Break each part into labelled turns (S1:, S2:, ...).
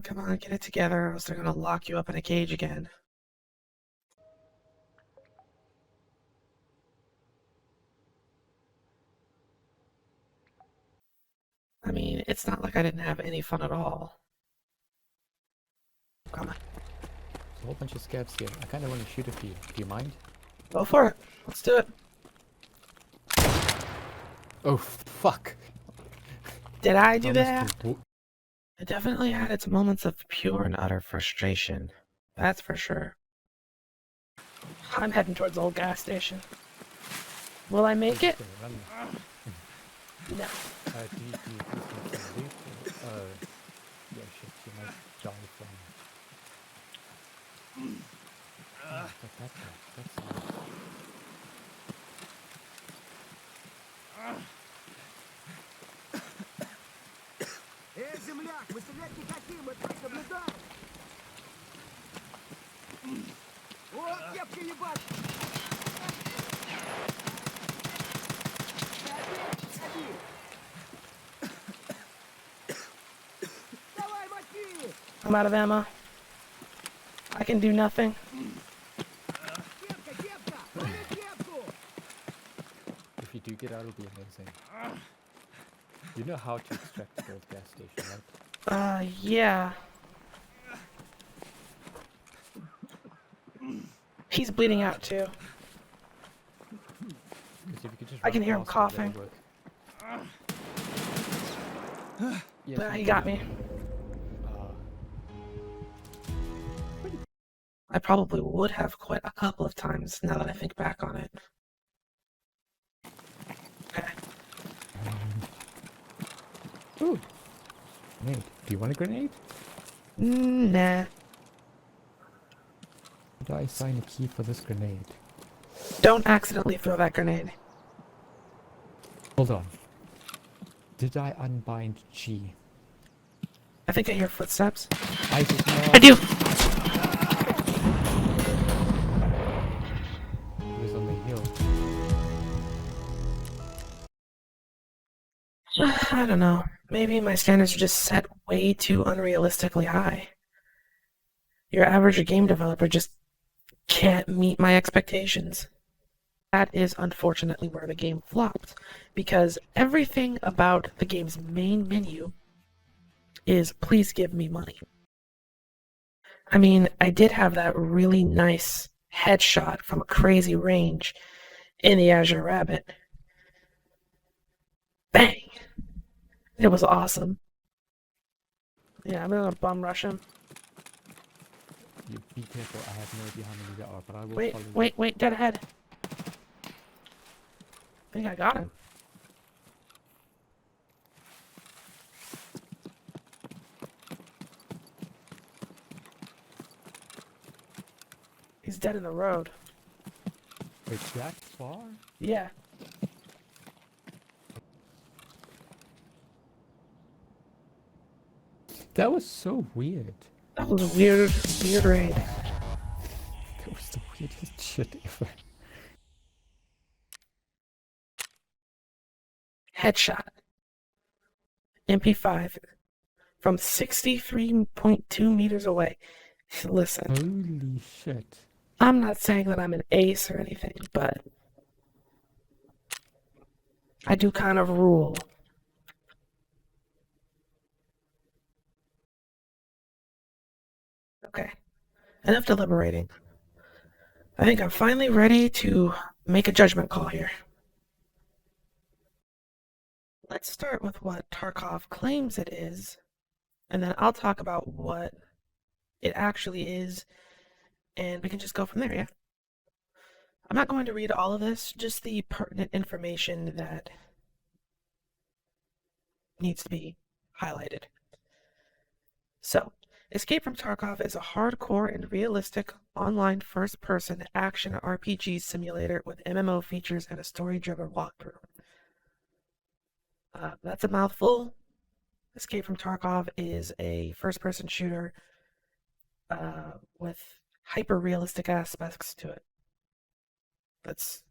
S1: Come on, get it together, or else they're gonna lock you up in a cage again. I mean, it's not like I didn't have any fun at all. Come on.
S2: There's a whole bunch of scavs here. I kind of want to shoot a few. Do you mind?
S1: Go for it. Let's do it.
S2: Oh, fuck.
S1: Did I do that? It definitely had its moments of pure and utter frustration. That's for sure. I'm heading towards the old gas station. Will I make it? No.
S2: Yeah, shit, you might die from...
S3: Земляк, мы стрелять не хотим, мы только наблюдаем. О, кепка ебать! Давай, мочи!
S1: I'm out of ammo. I can do nothing.
S3: Кепка, кепка! Лови кепку!
S2: If you do get out, it'll be amazing. You know how to extract the old gas station, right?
S1: Yeah. He's bleeding out too.
S2: If you could just
S1: I can
S2: run
S1: hear him
S2: past it,
S1: coughing.
S2: that'll work. Yes,
S1: But he got me. I probably would have quit a couple of times now that I think back on it. Okay.
S2: Ooh. Grenade. Do you want a grenade?
S1: Nah.
S2: Did I sign a key for this grenade?
S1: Don't accidentally throw that grenade.
S2: Hold on. Did I unbind G?
S1: I think I hear footsteps.
S2: I did not.
S1: I do!
S2: It was on the hill.
S1: I don't know. Maybe my standards are just set way too unrealistically high. Your average game developer just can't meet my expectations. That is unfortunately where the game flopped, because everything about the game's main menu is please give me money. I mean, I did have that really nice headshot from a crazy range in the Azure Rabbit. Bang! It was awesome. Yeah, I'm gonna bum rush him.
S2: You be careful, I have no idea how many there are, but I will follow you.
S1: Wait, dead ahead. I think I got him. He's dead in the road.
S2: Wait, that far?
S1: Yeah.
S2: That was so weird.
S1: That was a weird raid.
S2: That was the weirdest shit ever.
S1: Headshot. MP5 from 63.2 meters away. Listen,
S2: Holy shit.
S1: I'm not saying that I'm an ace or anything, but I do kind of rule. Okay, enough deliberating. I think I'm finally ready to make a judgment call here. Let's start with what Tarkov claims it is, and then I'll talk about what it actually is, and we can just go from there, yeah? I'm not going to read all of this, just the pertinent information that needs to be highlighted. So, Escape from Tarkov is a hardcore and realistic online first-person action RPG simulator with MMO features and a story-driven walkthrough. That's a mouthful. Escape from Tarkov is a first-person shooter with hyper-realistic aspects to it. That's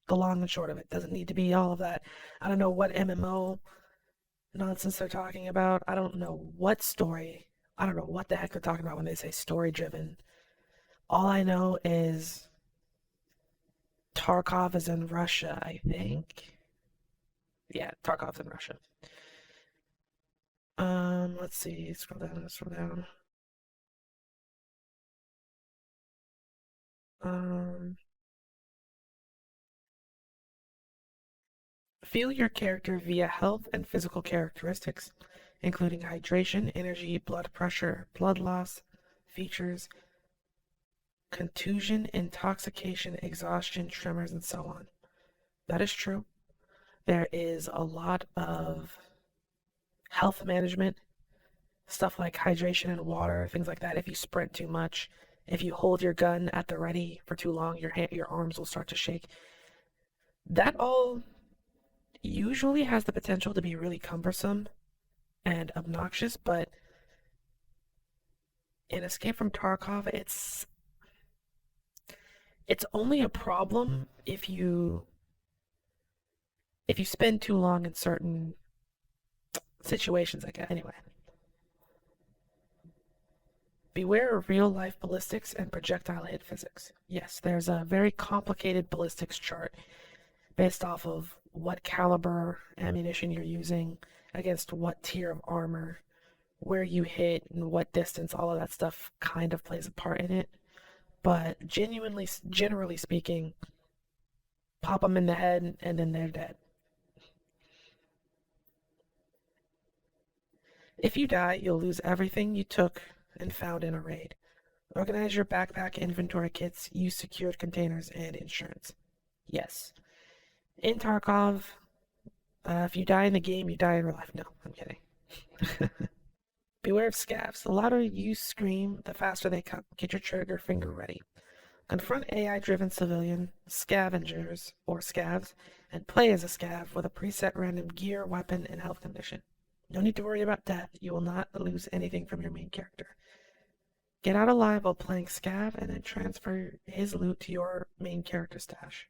S1: the long and short of it. Doesn't need to be all of that. I don't know what MMO nonsense they're talking about. I don't know what story. I don't know what the heck they're talking about when they say story driven. All I know is Tarkov is in Russia, I think. Yeah, Tarkov's in Russia. Let's see. Scroll down. Scroll down. Um, Feel your character via health and physical characteristics, including hydration, energy, blood pressure, blood loss, features, contusion, intoxication, exhaustion, tremors, and so on. That is true. There is a lot of health management, stuff like hydration and water, things like that. If you sprint too much, if you hold your gun at the ready for too long, your arms will start to shake. That all usually has the potential to be really cumbersome and obnoxious, but in Escape from Tarkov, it's only a problem if you spend too long in certain situations like that. Anyway, beware of real life ballistics and projectile hit physics. Yes, there's a very complicated ballistics chart based off of what caliber ammunition you're using against what tier of armor, where you hit and what distance, all of that stuff kind of plays a part in it. But generally speaking, pop them in the head and then they're dead. If you die, you'll lose everything you took and found in a raid. Organize your backpack, inventory kits, use secured containers, and insurance. Yes. In Tarkov, if you die in the game, you die in real life. No, I'm kidding. Beware of scavs. The louder you scream, the faster they come. Get your trigger finger ready. Confront AI-driven civilian scavengers, or scavs, and play as a scav with a preset random gear, weapon, and health condition. No need to worry about death. You will not lose anything from your main character. Get out alive while playing scav, and then transfer his loot to your main character stash.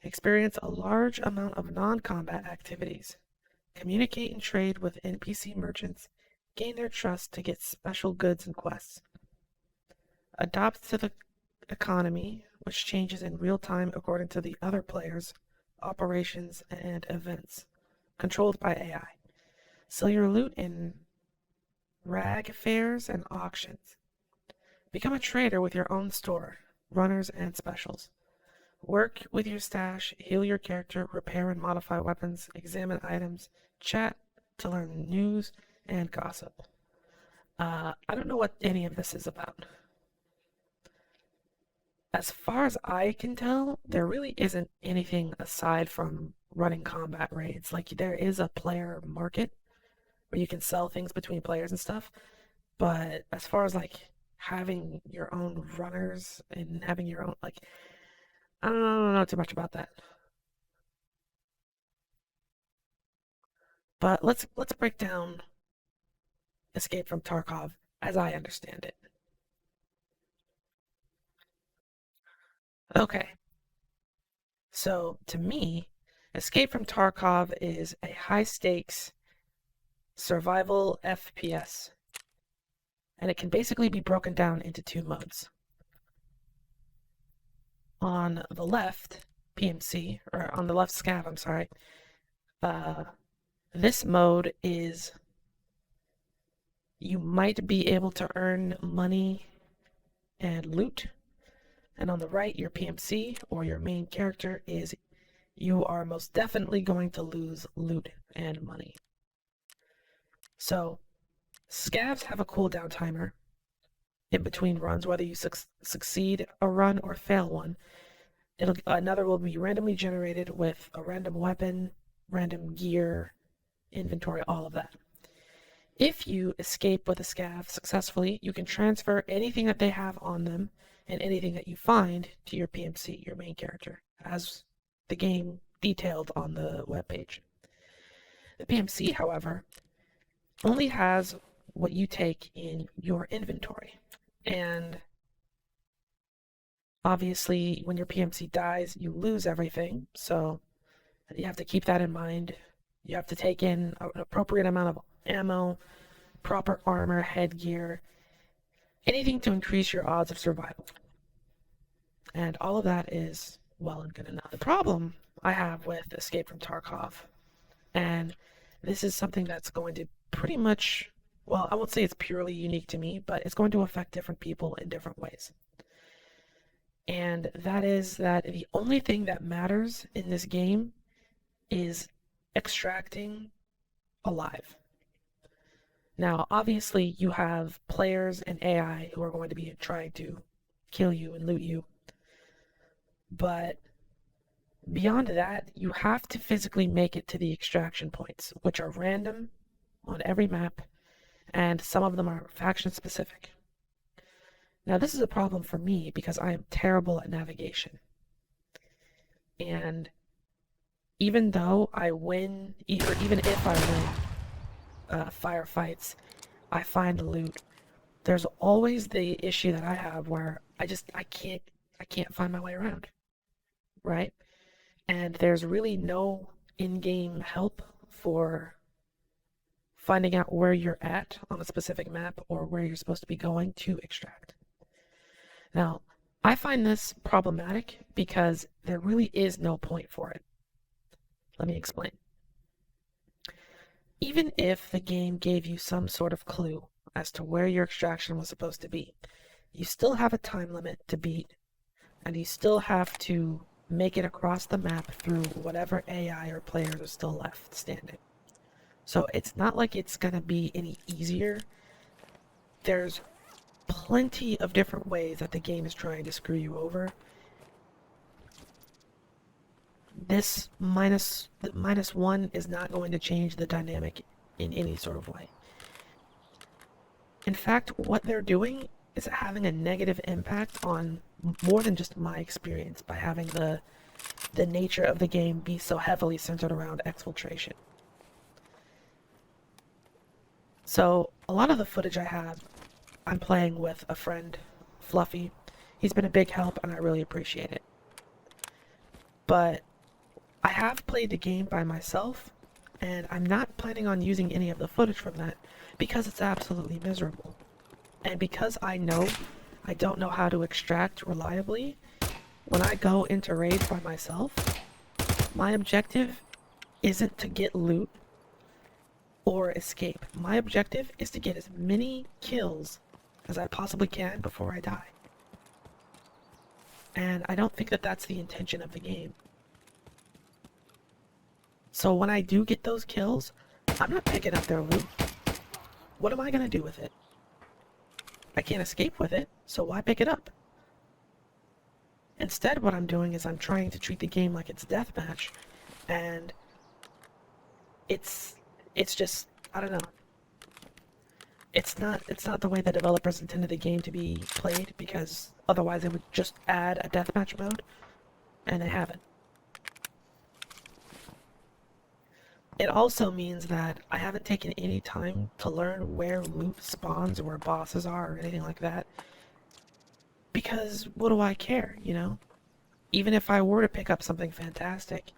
S1: Experience a large amount of non-combat activities. Communicate and trade with NPC merchants. Gain their trust to get special goods and quests. Adapt to the economy, which changes in real time according to the other players, operations, and events, controlled by AI. Sell your loot in rag fairs and auctions. Become a trader with your own store, runners, and specials. Work with your stash, heal your character, repair and modify weapons, examine items, chat to learn news, and gossip. I don't know what any of this is about. As far as I can tell, there really isn't anything aside from running combat raids. Like, there is a player market where you can sell things between players and stuff, but as far as like having your own runners and having your own, like, I don't know too much about that. But let's break down Escape from Tarkov as I understand it. Okay, so to me, Escape from Tarkov is a high stakes survival FPS, and it can basically be broken down into two modes. On the left, PMC, or on the left scav, I'm sorry, this mode is you might be able to earn money and loot, and on the right, your PMC, or your main character, is you are most definitely going to lose loot and money. So, scavs have a cooldown timer in between runs, whether you succeed a run or fail one. Another will be randomly generated with a random weapon, random gear, inventory, all of that. If you escape with a scav successfully, you can transfer anything that they have on them and anything that you find to your PMC, your main character, as the game detailed on the webpage. The PMC, however, only has what you take in your inventory. And Obviously, when your PMC dies, you lose everything, so you have to keep that in mind. You have to take in an appropriate amount of ammo, proper armor, headgear, anything to increase your odds of survival. And all of that is well and good enough. The problem I have with Escape from Tarkov, and this is something that's going to pretty much, well, I won't say it's purely unique to me, but it's going to affect different people in different ways. And that is that the only thing that matters in this game is extracting alive. Now, obviously, you have players and AI who are going to be trying to kill you and loot you. But beyond that, you have to physically make it to the extraction points, which are random on every map, and some of them are faction specific. Now, this is a problem for me because I am terrible at navigation. And even though I win, or even if I win firefights, I find loot, there's always the issue that I have where I can't find my way around, right? And there's really no in-game help for finding out where you're at on a specific map or where you're supposed to be going to extract. Now, I find this problematic because there really is no point for it. Let me explain. Even if the game gave you some sort of clue as to where your extraction was supposed to be, you still have a time limit to beat, and you still have to make it across the map through whatever AI or players are still left standing. So it's not like it's gonna be any easier. There's plenty of different ways that the game is trying to screw you over. This minus one is not going to change the dynamic in any sort of way. In fact, what they're doing is having a negative impact on more than just my experience by having the nature of the game be so heavily centered around exfiltration. So a lot of the footage I have, I'm playing with a friend, Fluffy. He's been a big help and I really appreciate it. But I have played the game by myself, and I'm not planning on using any of the footage from that because it's absolutely miserable. And because I know I don't know how to extract reliably, when I go into raids by myself, my objective isn't to get loot or escape. My objective is to get as many kills as I possibly can before I die. And I don't think that that's the intention of the game. So when I do get those kills, I'm not picking up their loot. What am I gonna do with it? I can't escape with it, so why pick it up? Instead, what I'm doing is I'm trying to treat the game like it's deathmatch, and it's just, I don't know. It's not the way the developers intended the game to be played, because otherwise they would just add a deathmatch mode, and they haven't. It also means that I haven't taken any time to learn where loot spawns or where bosses are or anything like that. Because what do I care, you know? Even if I were to pick up something fantastic,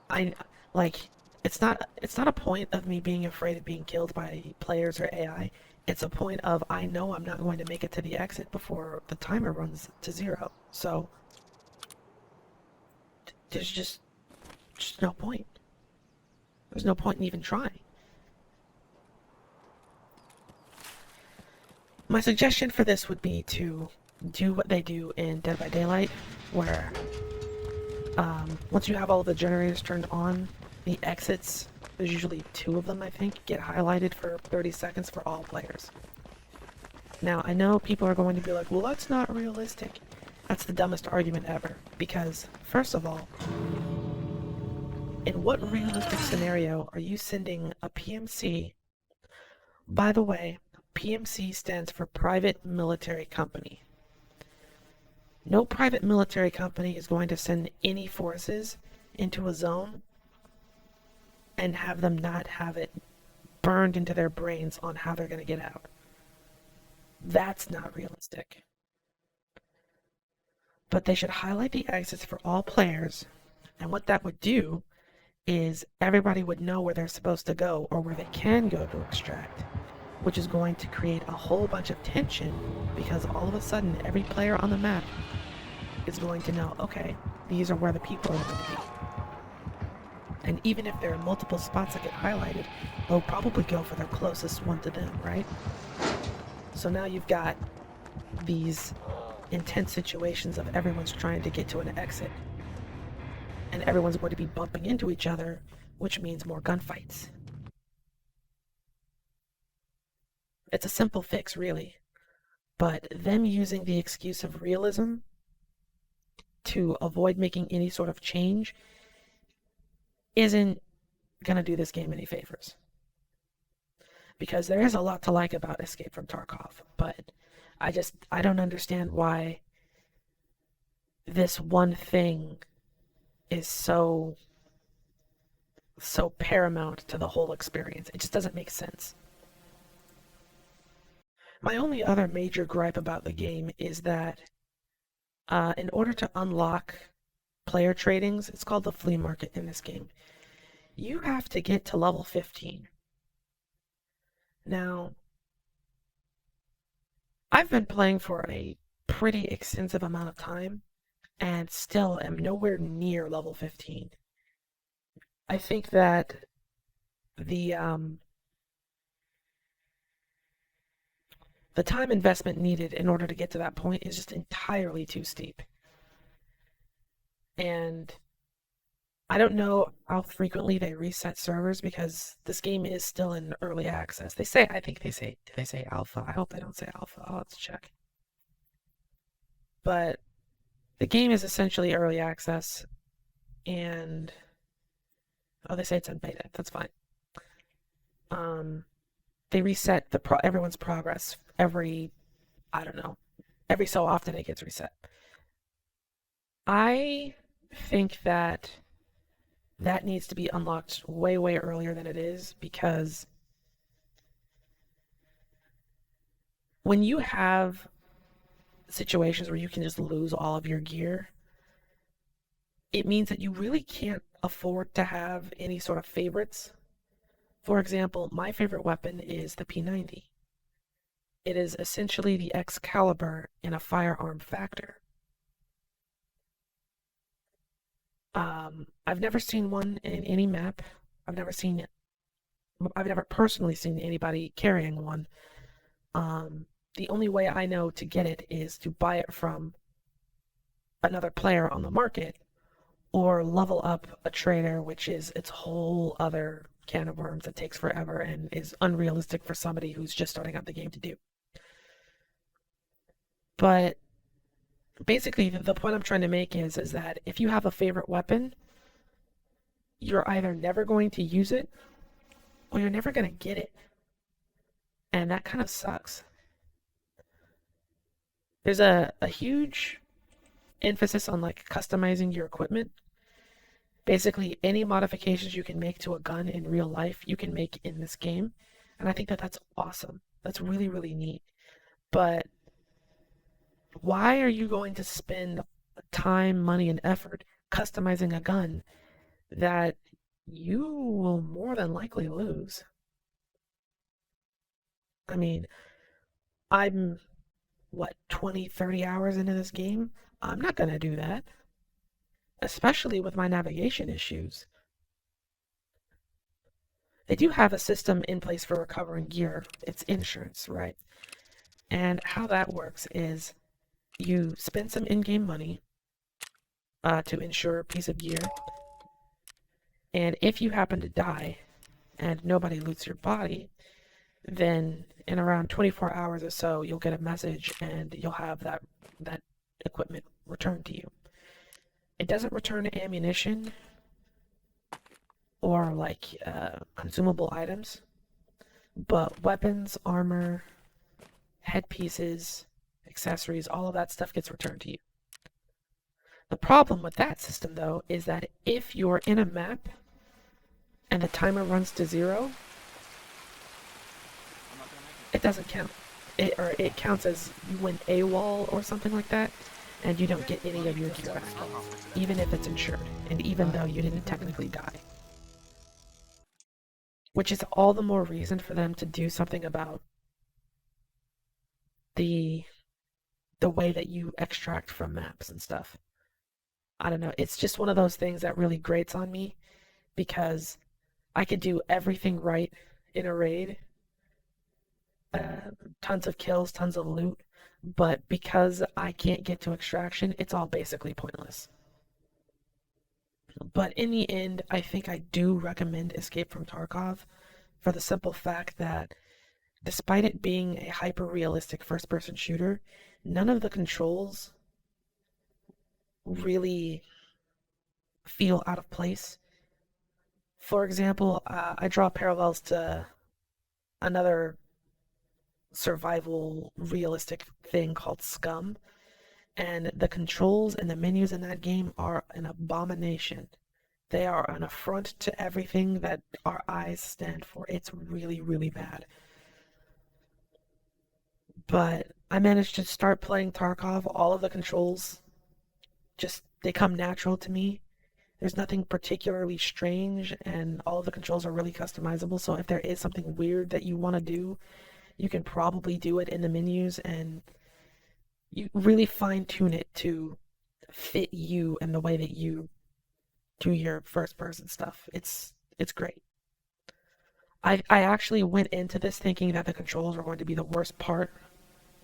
S1: it's not a point of me being afraid of being killed by players or AI. It's a point of I know I'm not going to make it to the exit before the timer runs to 0. So there's just no point. There's no point in even trying. My suggestion for this would be to do what they do in Dead by Daylight, where once you have all of the generators turned on, the exits, there's usually 2 of them I think, get highlighted for 30 seconds for all players. Now, I know people are going to be like, well, that's not realistic. That's the dumbest argument ever, because, first of all, in what realistic scenario are you sending a PMC? By the way, PMC stands for Private Military Company. No private military company is going to send any forces into a zone and have them not have it burned into their brains on how they're going to get out. That's not realistic. But they should highlight the exits for all players, and what that would do is everybody would know where they're supposed to go or where they can go to extract, which is going to create a whole bunch of tension because all of a sudden every player on the map is going to know, okay, these are where the people are going to be. And even if there are multiple spots that get highlighted, they'll probably go for their closest one to them, right? So now you've got these intense situations of everyone's trying to get to an exit. And everyone's going to be bumping into each other, which means more gunfights. It's a simple fix, really. But them using the excuse of realism to avoid making any sort of change isn't going to do this game any favors. Because there is a lot to like about Escape from Tarkov, but I don't understand why this one thing is so paramount to the whole experience. It just doesn't make sense. My only other major gripe about the game is that in order to unlock player tradings, it's called the flea market in this game, you have to get to level 15. Now, I've been playing for a pretty extensive amount of time and still am nowhere near level 15. I think that the time investment needed in order to get to that point is just entirely too steep. And I don't know how frequently they reset servers because this game is still in early access. Did they say alpha? I hope they don't say alpha. I'll have to check. But the game is essentially early access, and they say it's in beta. That's fine. They reset everyone's progress every so often it gets reset. I think that needs to be unlocked way, way earlier than it is, because when you have situations where you can just lose all of your gear, it means that you really can't afford to have any sort of favorites. For example, my favorite weapon is the P90. It is essentially the Excalibur in a firearm factor. I've never seen one in any map. I've never personally seen anybody carrying one. The only way I know to get it is to buy it from another player on the market or level up a trader, which is its whole other can of worms that takes forever and is unrealistic for somebody who's just starting out the game to do. But basically, the point I'm trying to make is that if you have a favorite weapon, you're either never going to use it or you're never going to get it. And that kind of sucks. There's a huge emphasis on customizing your equipment. Basically, any modifications you can make to a gun in real life, you can make in this game. And I think that that's awesome. That's really, really neat. But why are you going to spend time, money, and effort customizing a gun that you will more than likely lose? I mean, I'm 20, 30 hours into this game? I'm not going to do that. Especially with my navigation issues. They do have a system in place for recovering gear. It's insurance, right? And how that works is you spend some in-game money to insure a piece of gear. And if you happen to die and nobody loots your body, then in around 24 hours or so, you'll get a message and you'll have that equipment returned to you. It doesn't return ammunition or consumable items, but weapons, armor, headpieces, accessories, all of that stuff gets returned to you. The problem with that system, though, is that if you're in a map and the timer runs to 0, it doesn't count. It counts as you went AWOL or something like that. and you don't get any of your gear back, even if it's insured, and even though you didn't technically die. Which is all the more reason for them to do something about the way that you extract from maps and stuff. I don't know, it's just one of those things that really grates on me because I could do everything right in a raid, tons of kills, tons of loot, but because I can't get to extraction, it's all basically pointless. But in the end, I think I do recommend Escape from Tarkov for the simple fact that despite it being a hyper realistic first person shooter, none of the controls really feel out of place. For example, I draw parallels to another survival realistic thing called Scum, and the controls and the menus in that game are an abomination. They are an affront to everything that our eyes stand for. It's really, really bad. But I managed to start playing Tarkov. All of the controls just, they come natural to me. There's nothing particularly strange, and all of the controls are really customizable. So if there is something weird that you want to do, you can probably do it in the menus, and you really fine tune it to fit you and the way that you do your first person stuff. It's great. I actually went into this thinking that the controls were going to be the worst part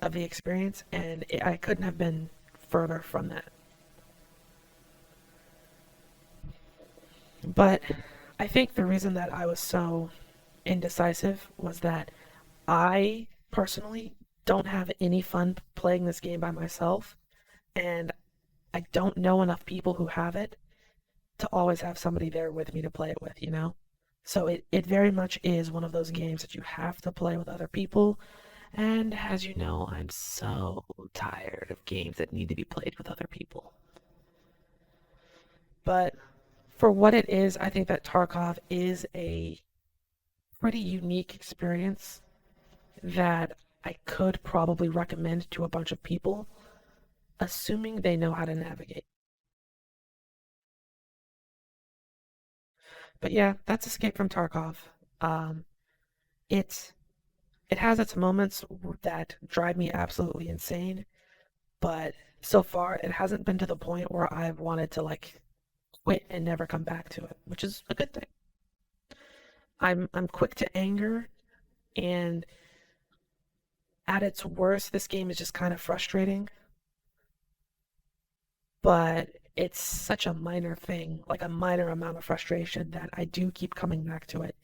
S1: of the experience, and I couldn't have been further from that. But I think the reason that I was so indecisive was that I personally don't have any fun playing this game by myself, and I don't know enough people who have it to always have somebody there with me to play it with, you know? So it very much is one of those games that you have to play with other people. And as you know, I'm so tired of games that need to be played with other people. But for what it is, I think that Tarkov is a pretty unique experience that I could probably recommend to a bunch of people, assuming they know how to navigate. But yeah, that's Escape from Tarkov. Um, it it has its moments that drive me absolutely insane, but so far it hasn't been to the point where I've wanted to like quit and never come back to it, which is a good thing. I'm quick to anger, and at its worst, this game is just kind of frustrating, but it's such a minor thing, like a minor amount of frustration, that I do keep coming back to it.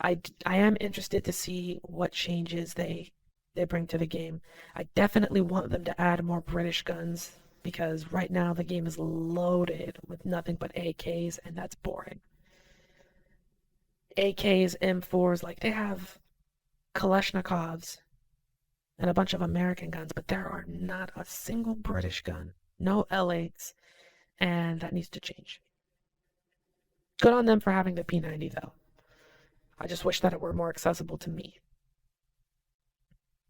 S1: I am interested to see what changes they bring to the game. I definitely want them to add more British guns because right now the game is loaded with nothing but AKs, and that's boring. AKs, M4s, like they have Kalashnikovs and a bunch of American guns, but there are not a single British gun. No L8s, and that needs to change. Good on them for having the P90 though. I just wish that it were more accessible to me.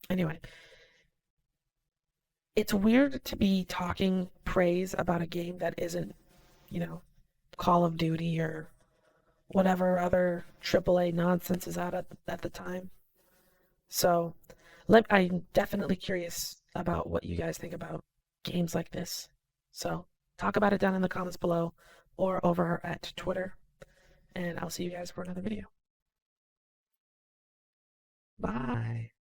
S1: Anyway, it's weird to be talking praise about a game that isn't, you know, Call of Duty or whatever other AAA nonsense is out at the time. So, I'm definitely curious about what you guys think about games like this. So, talk about it down in the comments below or over at Twitter, and I'll see you guys for another video. Bye.